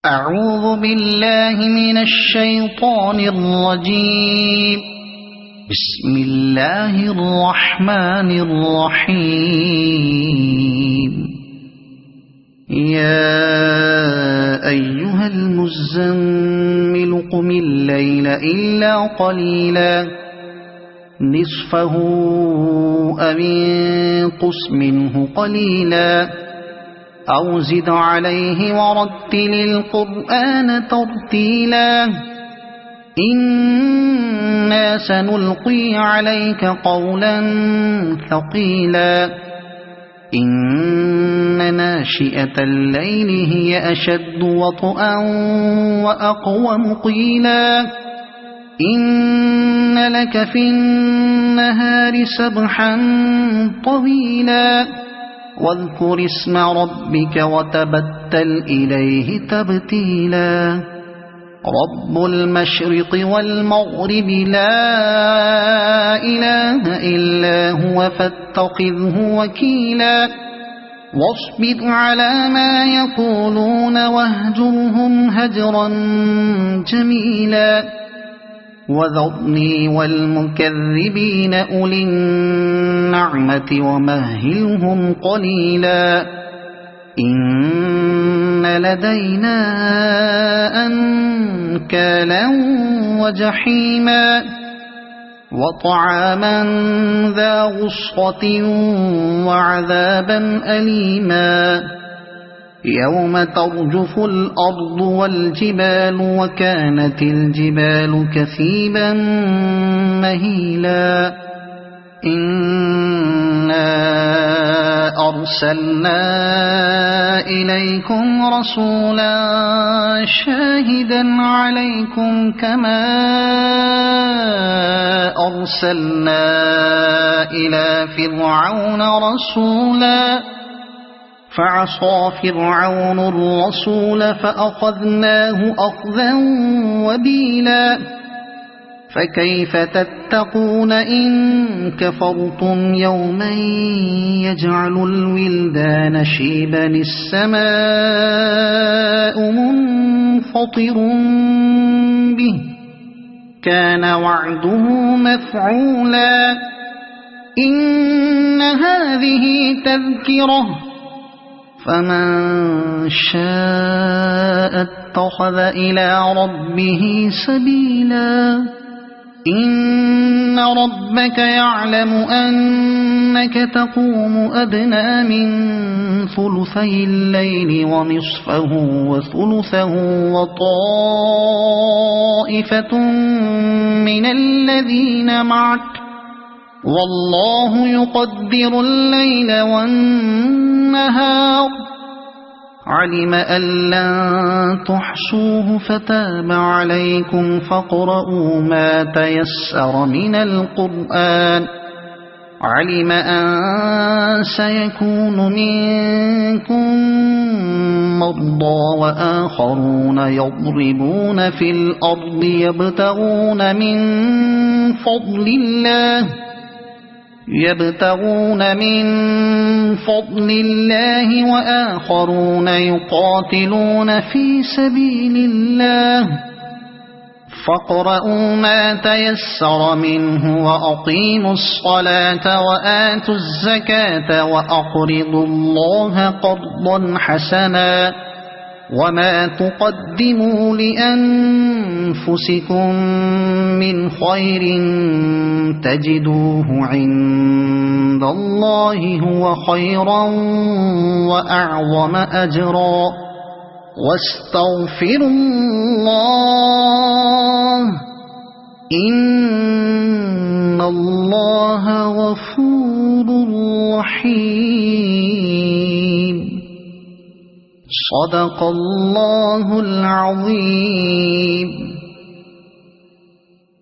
أعوذ بالله من الشيطان الرجيم. بسم الله الرحمن الرحيم. يا أيها المزمل قم الليل إلا قليلا نصفه أو انقص منه قليلا أو زد عليه ورتل القرآن ترتيلا إنا سنلقي عليك قولا ثقيلا إن ناشئة الليل هي أشد وطئا وأقوم قيلا إن لك في النهار سبحا طويلا واذكر اسم ربك وتبتل إليه تبتيلا رب المشرق والمغرب لا إله إلا هو فاتخذه وكيلا واصبر على ما يقولون واهجرهم هجرا جميلا وذرني والمكذبين أولي النعمة ومهلهم قليلا إن لدينا أنكالا وجحيما وطعاما ذا غصة وعذابا أليما يوم ترجف الأرض والجبال وكانت الجبال كثيبا مهيلا إنا أرسلنا إليكم رسولا شاهدا عليكم كما أرسلنا إلى فرعون رسولا فعصى فرعون الرسول فأخذناه أخذا وبيلا فكيف تتقون إن كفرتم يوما يجعل الولدان شيبا السماء منفطر به كان وعده مفعولا إن هذه تذكرة فمن شاء اتخذ إلى ربه سبيلا إن ربك يعلم أنك تقوم أدنى من ثلثي الليل ونصفه وثلثه وطائفة من الذين معك والله يقدر الليل والنهار علم أن لن تحصوه فتاب عليكم فاقرؤوا ما تيسر من القرآن علم أن سيكون منكم مرضى وآخرون يضربون في الأرض يبتغون من فضل الله وآخرون يقاتلون في سبيل الله فاقرؤوا ما تيسر منه وأقيموا الصلاة وآتوا الزكاة وأقرضوا الله قرضا حسنا وما تقدموا لأنفسكم من خير تجدوه عند الله هو خيرا وأعظم أجرا واستغفروا الله إن الله غفور رحيم. صدق الله العظيم.